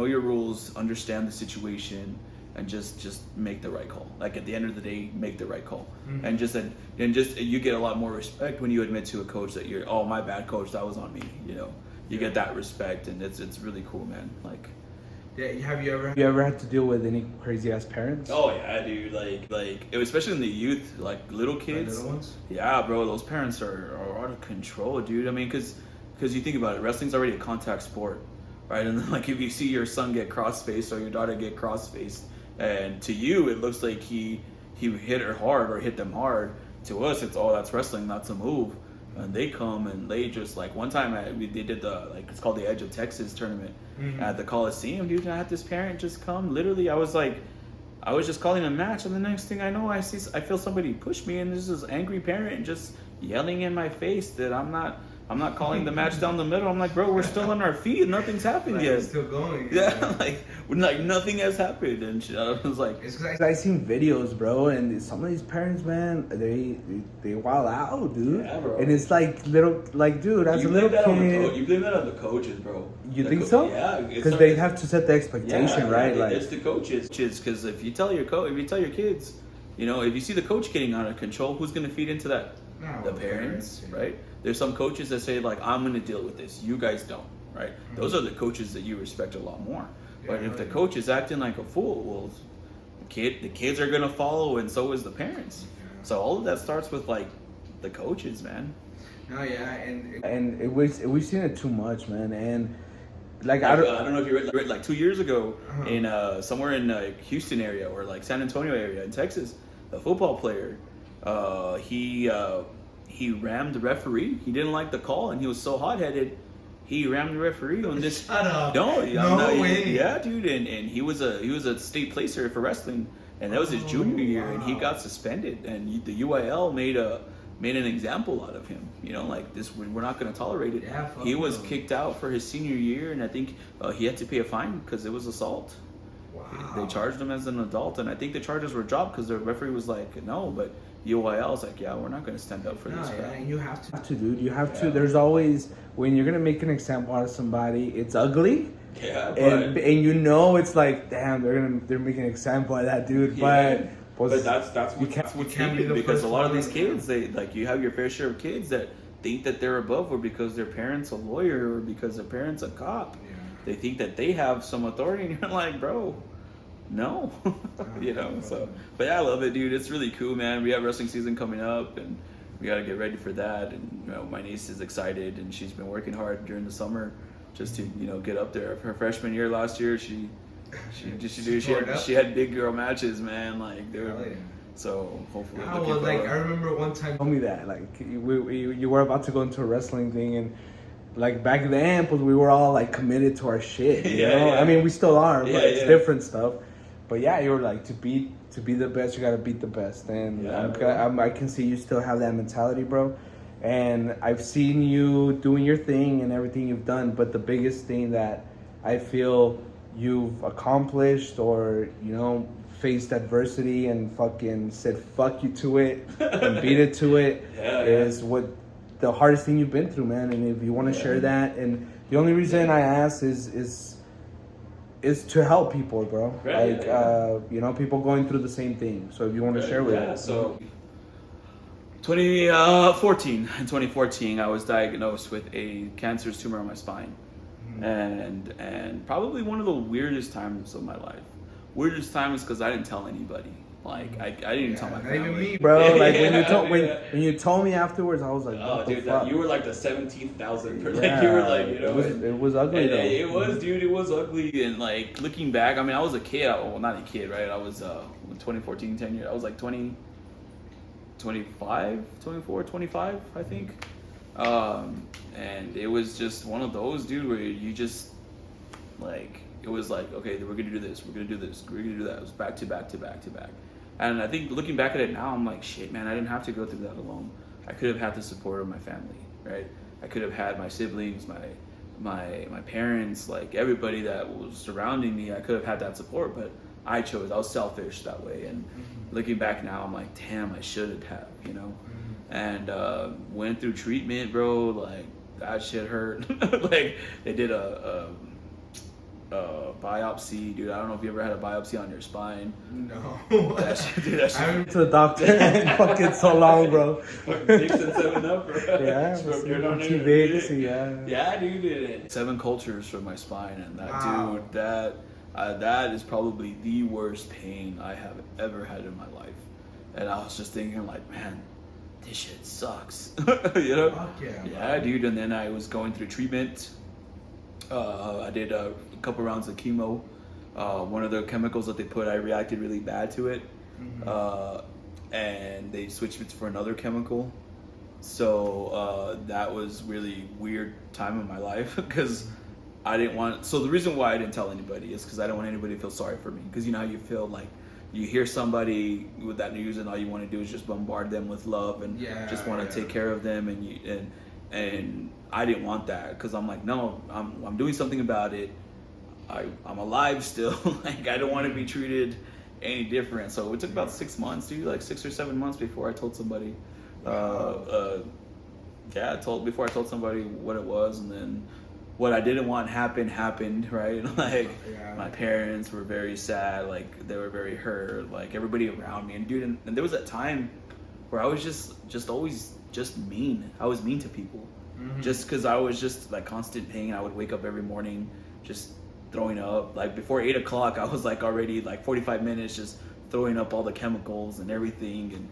your rules, understand the situation, and just make the right call. Like, at the end of the day, make the right call. Mm-hmm. And just you get a lot more respect when you admit to a coach that you're, oh, my bad, coach, that was on me, you know. You get that respect, and it's really cool, man. Like, Yeah, have you ever had to deal with any crazy ass parents? oh yeah, dude. Like especially in the youth, like little kids. little ones? Yeah, bro. Those parents are out of control, dude. I mean, because you think about it, wrestling's already a contact sport, right? And then, like, if you see your son get cross-faced or your daughter get cross-faced, and to you it looks like he hit her hard or hit them hard. To us, it's, oh, that's wrestling, that's a move. And they come and they just, like, one time they did it's called the Edge of Texas tournament at the Coliseum, dude. And I had this parent just come. Literally, I was just calling a match, and the next thing I know, I feel somebody push me, and there's this angry parent just yelling in my face that I'm not calling the match down the middle. I'm like, bro, we're still on our feet. Nothing's happened Like, yet. it's still going. Yeah, like nothing has happened, and shit. I was like, It's 'cause I seen videos, bro, and some of these parents, man, they wild out, dude. Yeah, bro. And it's like little, like, dude, as you a little blame that on the kid, you blame that on the coaches, bro. you The think so? Yeah, Because they have to set the expectation, right? Like, it's the coaches. Because if you tell your kids, you know, if you see the coach getting out of control, who's going to feed into that? No, The the parents, parents, yeah. right? There's some coaches that say, like, I'm going to deal with this. You guys don't, right? Those are the coaches that you respect a lot more. But Yeah, if the yeah. coach is acting like a fool, well, the kids are going to follow, and so is the parents. So all of that starts with, like, the coaches, man. No, yeah, and we've seen it too much, man. And like, I don't know if you read, like 2 years ago Uh-huh. in somewhere in Houston area or like San Antonio area in Texas, a football player, he rammed the referee. He didn't like the call, and he was so hot-headed. He rammed the referee on this. Shut up. No, way. Yeah, dude, and he was a state placer for wrestling, and that was his junior year, and he got suspended, and the UIL made an example out of him. You know, like this, we're not going to tolerate it. Yeah, he was no. kicked out for his senior year, and I think he had to pay a fine because it was assault. Wow. They charged him as an adult, and I think the charges were dropped because the referee was like, no, but UIL was like, yeah, we're not going to stand up for No, this yeah, crap. and you have to. You have to, dude. You have to. There's always, when you're gonna make an example out of somebody, it's ugly, Yeah, and you know it's like, damn, they're making an example of that dude. Yeah. But that's you can't. what's can't be needed, the because first a lot of one. these kids, they like, you have your fair share of kids that think that they're above, or because their parents a lawyer, or because their parents a cop, Yeah. they think that they have some authority, and you're like, bro, no. You know. So, but yeah, I love it, dude. It's really cool, man. We have wrestling season coming up, and we got to get ready for that. And you know, my niece is excited, and she's been working hard during the summer just to, you know, get up there. Her freshman year last year, she had big girl matches, man. Like they were. Hell yeah. So hopefully, I looking was like, forward. I remember one time. Tell me that, like, you were about to go into a wrestling thing, and like back then, but we were all like committed to our shit. You Yeah, know? yeah. I mean, we still are, Yeah, but it's yeah. different stuff. But yeah, you were like, to be the best, you gotta beat the best, and Yeah, I can see you still have that mentality, bro. And I've seen you doing your thing and everything you've done, but the biggest thing that I feel you've accomplished, or you know, faced adversity and fucking said fuck you to it and beat it to it, is what the hardest thing you've been through, man. And if you want to share that, and the only reason I ask is to help people, bro. Right, like yeah. you know, people going through the same thing. So if you want to share with us. So 2014, I was diagnosed with a cancerous tumor on my spine, and probably one of the weirdest times of my life. Weirdest time is because I didn't tell anybody. Like I didn't even tell my Not even family. me. Bro, like when you Yeah, told yeah. when you told me afterwards, I was like, Oh, what dude, the fuck? you were like the 17,000. Like Yeah, you were like, you know, it was ugly and though. it was, dude. It was ugly, and like looking back, I mean, I was a kid. Well, not a kid, right? I was 2014, 10 years. I was like 20, 25, 24, 25, I think. And it was just one of those, dude, where you just like, it was like, okay, we're gonna do this, we're gonna do this, we're gonna do that. It was back to back to back to back. And I think looking back at it now, I'm like, shit, man, I didn't have to go through that alone. I could have had the support of my family, right? I could have had my siblings, my parents, like everybody that was surrounding me. I could have had that support, but I was selfish that way. And looking back now, I'm like, damn, I should have, you know? And went through treatment, bro. Like that shit hurt. Like they did a biopsy, dude. I don't know if you ever had a biopsy on your spine. No. That shit, dude, that shit. I went to the doctor in fucking so long, bro. 6 and 7 up, bro. Yeah, From your own T-Vix, yeah. Yeah, dude. 7 cultures for my spine, and that, Wow. dude, that is probably the worst pain I have ever had in my life. And I was just thinking, like, man, this shit sucks. You know? Fuck yeah. Yeah, dude. And then I was going through treatment. I did a couple rounds of chemo. One of the chemicals that they put, I reacted really bad to it. And they switched it for another chemical. So that was really weird time in my life because I didn't want. So the reason why I didn't tell anybody is because I don't want anybody to feel sorry for me. Because you know how you feel like you hear somebody with that news and all you want to do is just bombard them with love and just want to take care of them, and I didn't want that because I'm like, no, I'm doing something about it. I'm alive still. Like I don't want to be treated any different. So it took about 6 months, dude, like 6 or 7 months before I told somebody. Before I told somebody what it was, and then what I didn't want happened, right? Like my parents were very sad, like they were very hurt, like everybody around me, and dude, and there was that time where I was just always just mean. I was mean to people, just because I was just like constant pain. I would wake up every morning just throwing up. Like before 8 o'clock, I was like already like 45 minutes just throwing up all the chemicals and everything, and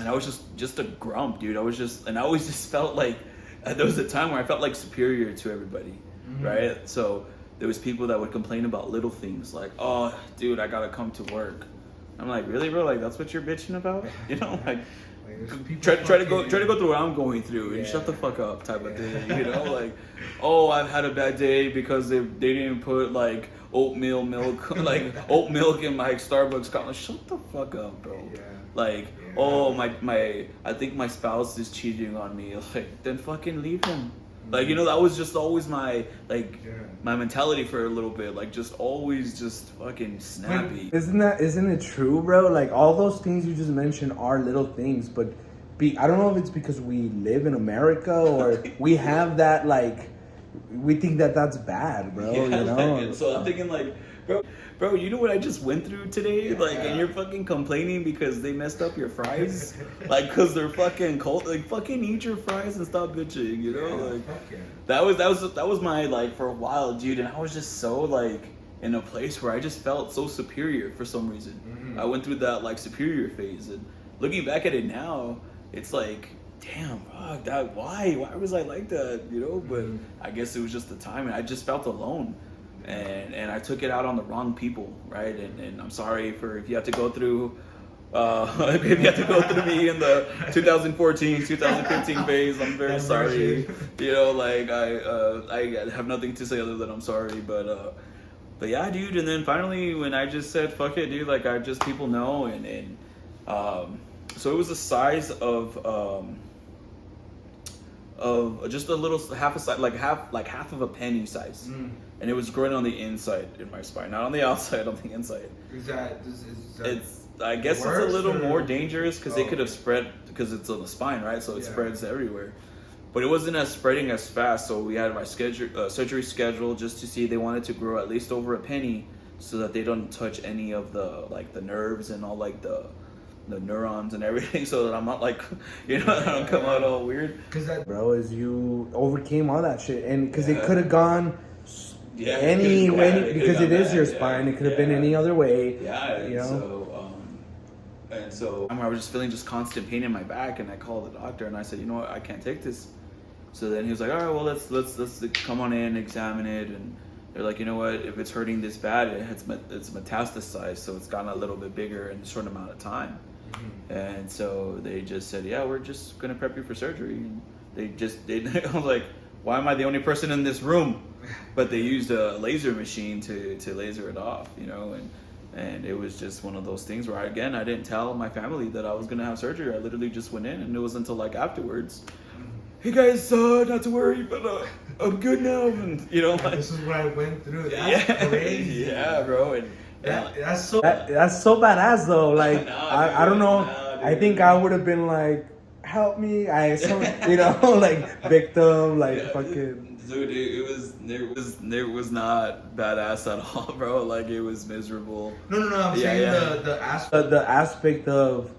I was just a grump, dude. I always just felt like there was a time where I felt like superior to everybody, right? So there was people that would complain about little things like, oh, dude, I gotta come to work. I'm like, really, bro? Like, that's what you're bitching about? You know, like, Like, there's people try to go fucking- through what I'm going through and Yeah. shut the fuck up type of thing. You know, like, oh, I've had a bad day because they didn't put like oat milk, like oat milk in my Starbucks coffee. Shut the fuck up, bro. Yeah. Like, Yeah. oh, my, I think my spouse is cheating on me. Like, then fucking leave him. Like, you know, that was just always my, like, Yeah. my mentality for a little bit. Like, just always just fucking snappy. Isn't it true, bro? Like all those things you just mentioned are little things, but I don't know if it's because we live in America or we have that, like, we think that that's bad, bro. Yeah, you know. like, so I'm thinking like, bro, you know what I just went through today? Like, and you're fucking complaining because they messed up your fries? Like, cause they're fucking cold. Like, fucking eat your fries and stop bitching. You know, Yeah, like fuck yeah. that was my, like, for a while, dude. And I was just so like in a place where I just felt so superior for some reason. Mhm. I went through that like superior phase, and looking back at it now, it's like, damn, fuck, why was I like that, you know? But Mhm. I guess it was just the time, and I just felt alone, and I took it out on the wrong people, right? And I'm sorry for if you have to go through if you have to go through me in the 2014 2015 phase. I'm very That sorry. version. You know, like I have nothing to say other than I'm sorry, but yeah, dude. And then finally, when I just said fuck it, dude, like, I just, people know, and so it was the size of just a little half a size, like half of a penny size, and it was growing on the inside in my spine, not on the outside, on the inside. Is that It's, I guess it's a worse, little or- more dangerous because they Oh. could have spread, because it's on the spine, right? So it Yeah. spreads everywhere. But it wasn't as spreading as fast, so we had my surgery scheduled just to see. They wanted to grow at least over a penny so that they don't touch any of the, like, the nerves and all, like, the neurons and everything, so that I'm not, like, you know, I don't come out all weird. Because that Bro, as you overcame all that shit, and because it Yeah. could have gone Yeah, any it could've- way, it could've because gone it is your bad, yeah, spine. It could have been yeah. any other way. Yeah, and you know. so I was just feeling just constant pain in my back, and I called the doctor and I said, you know what, I can't take this. So then he was like, all right, well, let's come on in, examine it, and they're like, you know what, if it's hurting this bad, it's metastasized, so it's gotten a little bit bigger in a short amount of time. And so they just said, yeah, we're just gonna prep you for surgery. And they I was like, why am I the only person in this room? But they used a laser machine to laser it off, you know, and it was just one of those things where I didn't tell my family that I was gonna have surgery. I literally just went in, and it was until like afterwards, hey guys, not to worry, but I'm good now, and you know, like, this is what I went through. That's crazy. yeah, bro, and That's so. That's so badass though. Like No, I don't know. no, I dude. think I would have been like, help me. You know, like victim, like Yeah, fucking. dude, it was not badass at all, bro. Like, it was miserable. No. I'm Yeah, saying yeah. the aspect. The aspect of,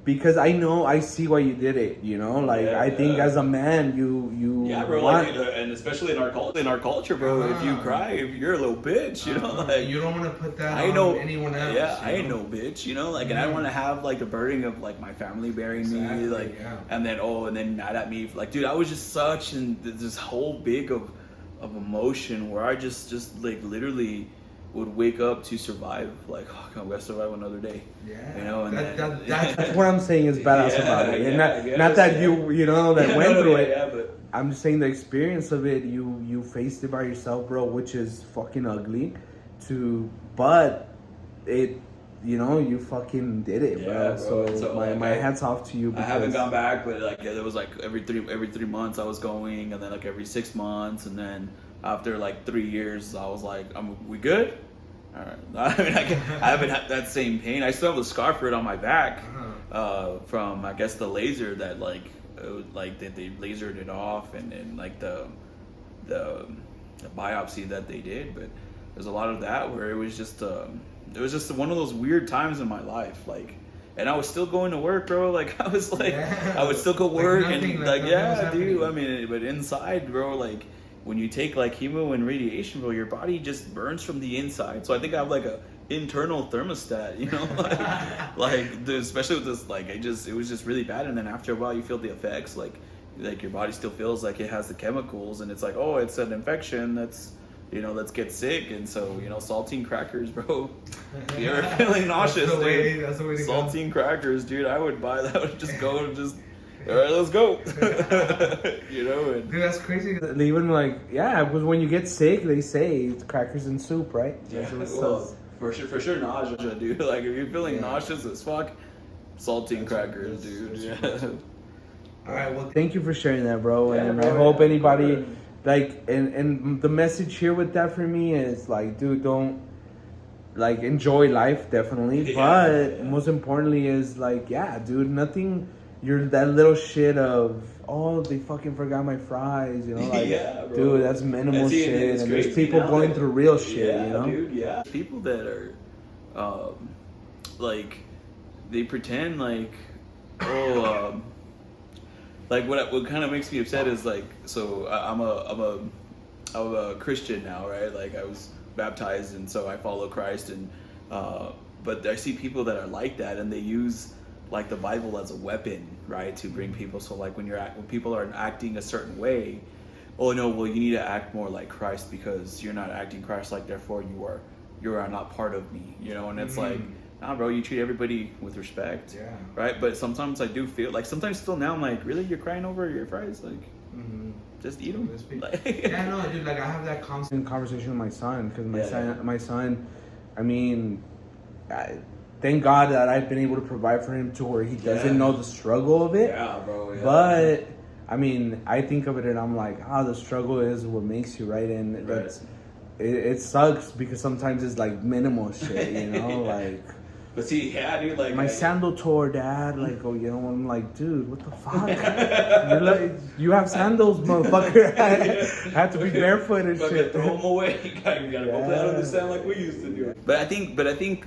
because I see why you did it. You know, like Yeah, I think yeah. as a man, you Yeah, bro. want, Like, and especially in our culture, bro. If you cry, you're a little bitch. You know, like, you don't want to put that I on know anyone else. Yeah, I you ain't know? no bitch, you know, like, and I want to have like the burden of like my family burying me, Exactly, like, yeah. and then mad at me, like, dude, I was just such in this whole big of emotion where I just like literally would wake up to survive, like, oh, I'm gonna survive another day, Yeah. you know, and then, that's what I'm saying is badass Yeah, about it, and yeah, I not guess, that yeah. you know that Yeah, went no, through yeah, it. yeah, but I'm just saying the experience of it. You faced it by yourself, bro, which is fucking ugly. But it, you know, you fucking did it, Yeah, bro. bro. So, my like, my hats off to you. I haven't because- gone back, but like, yeah, there was like every 3 months I was going, and then like every 6 months, and then after like 3 years, I was like, we good? All right. I mean, I haven't had that same pain. I still have the scar for it on my back, from, I guess, the laser that that they lasered it off, and like the biopsy that they did. But there's a lot of that where it was just one of those weird times in my life, like. And I was still going to work, bro. Like, I was like, Yeah. I would still go Like work, nothing, and like like, nothing was yeah, dude. happening. I mean, but inside, bro, like, when you take like chemo and radiation, bro, your body just burns from the inside. So I think I have like a internal thermostat, you know, especially with this, like, it was just really bad. And then after a while, you feel the effects, like your body still feels like it has the chemicals, and it's like, oh, it's an infection that's let's get sick. And so, saltine crackers, bro. If you're ever feeling nauseous, That's the way dude, to go. saltine crackers, dude, I would buy that. I would just go and just, all right, let's go. And Dude, that's crazy. They even because when you get sick, they say it's crackers and soup, right? yeah, That's what it well, says. for sure, nausea, dude. Like, if you're feeling Yeah. nauseous as fuck, saltine crackers, dude. that's Yeah. All right, well, Thank you for sharing that, bro. Yeah, And bro, I hope yeah, anybody good. and the message here with that for me is like, dude, don't enjoy life definitely, Yeah, but yeah. most importantly is like, yeah, dude, nothing. You're that little shit of they fucking forgot my fries, like, Yeah, bro. dude, that's minimal And see, shit. it's And there's crazy people now going that- through real shit, Yeah, dude, yeah. People that are, they pretend like, like what kind of makes me upset is like, so I'm a Christian now, right? Like I was baptized, and so I follow Christ, and but I see people that are like that, and they use like the Bible as a weapon, right, to bring people. So like when people are acting a certain way, oh no, well you need to act more like Christ because you're not acting Christ-like, therefore you are not part of me, and it's like, nah, bro, you treat everybody with respect, Yeah. right? But sometimes I do feel like, sometimes still now I'm like, really, you're crying over your fries? Like, just eat them. yeah, no, dude, like I have that constant. In conversation with my son, because Yeah. my son, I mean, thank God that I've been able to provide for him to where he doesn't Yeah. know the struggle of it. Yeah, bro. Yeah. But I mean, I think of it and I'm like, the struggle is what makes you, right? And Right. that's it sucks because sometimes it's like minimal shit, like. But see, yeah, dude, like My sandal tore, Dad. Like, I'm like, dude, what the fuck? You're like, you have sandals, motherfucker. I have to be barefoot and fucking shit. throw them away. You gotta go play out in the Yeah. sand like we used to do. But I think,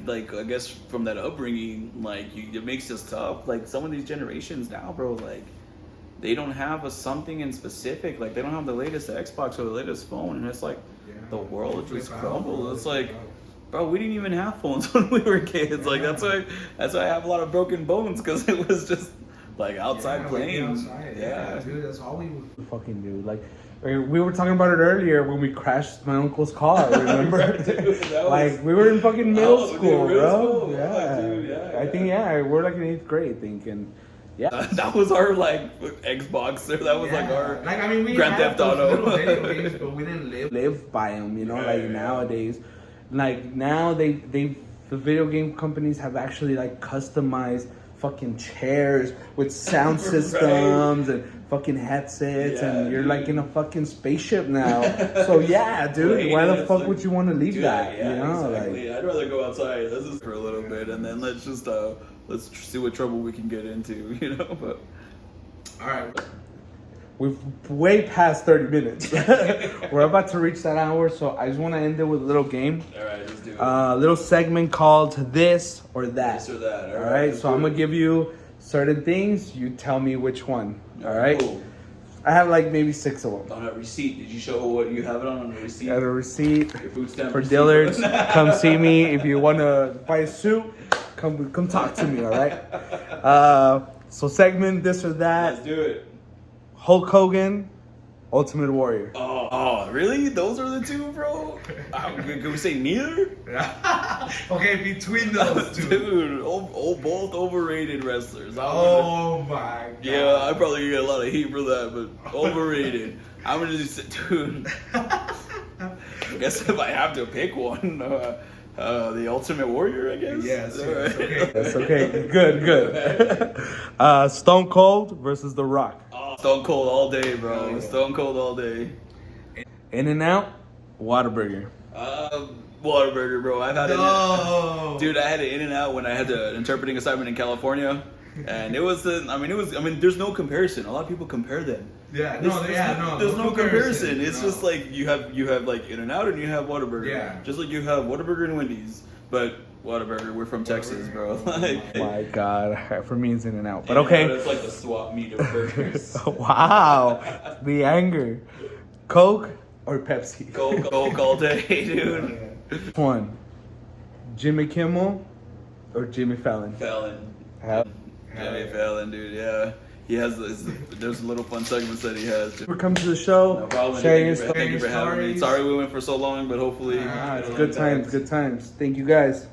like, I guess from that upbringing, like, it makes us tough. Like, some of these generations now, bro, like, they don't have something in specific. Like, they don't have the latest Xbox or the latest phone, and it's like, the world just crumbled. It's like, bro, we didn't even have phones when we were kids. Like that's why I have a lot of broken bones, because it was just like outside playing. Outside. Yeah, dude, that's all we would. Fucking dude, like we were talking about it earlier when we crashed my uncle's car. Remember? Dude, that was- like we were in fucking middle Oh, dude, school, middle bro. school? Yeah. Oh, dude, yeah, I think we're like in 8th grade, thinking. Yeah. That was our like Xbox. That was like our like I mean we Grand had Theft those Auto. little video games, but we didn't Live by them, Yeah, like yeah. nowadays. Like now the video game companies have actually like customized fucking chairs with sound Right. systems and fucking headsets, Yeah, and you're like dude. in a fucking spaceship now. So yeah, dude, why the It's fuck like- would you want to leave Dude, that? yeah, Like exactly. I'd rather go outside. Let's just for a little bit, and then let's just let's see what trouble we can get into, But All right. we've way past 30 minutes. We're about to reach that hour, so I just want to end it with a little game. all right, let's do it. A little segment called This or That. This or that. All right, let's so do I'm it. gonna give you certain things. You tell me which one. All right. Cool. I have like maybe 6 of them. On a receipt, did you show what you have it on a receipt? Got a receipt Your food stamp for receipt? Dillard's. Come see me if you want to buy a suit. Come talk to me. All right. So segment This or Let's That. do it. Hulk Hogan, Ultimate Warrior. Oh, really? Those are the two, bro? Can we say neither? Okay, between those two. Dude, both overrated wrestlers. Oh my god. Yeah, I probably get a lot of heat for that, but overrated. I'm gonna just say, dude. I guess if I have to pick one, the Ultimate Warrior, I guess. Yes, All yes, right. okay. That's okay. Good. Stone Cold versus The Rock. Oh, Stone Cold all day, bro. Oh, yeah. Stone Cold all day. In-N-Out, Whataburger. Whataburger, bro. I've had No. it. Dude, I had it In-N-Out when I had the interpreting assignment in California. And there's no comparison. A lot of people compare them. Yeah, There's no comparison. It's No. just like you have like In-N-Out and you have Whataburger. Yeah. Just like you have Whataburger and Wendy's. But Whataburger, we're from Texas, bro. Like, Oh my God, for me it's In-N-Out. But In-N-Out, okay. It's like the swap meet of burgers. Wow, the anger. Coke or Pepsi? Coke all day, dude. One. Jimmy Kimmel or Jimmy Fallon? Fallon. Have- Jimmy Fallon, dude, yeah. he has. There's little fun segments that he has. For coming to the show, No problem. sharing your Thank you for having me. stories. Sorry we went for so long, but hopefully. It's good times, good times. Thank you guys.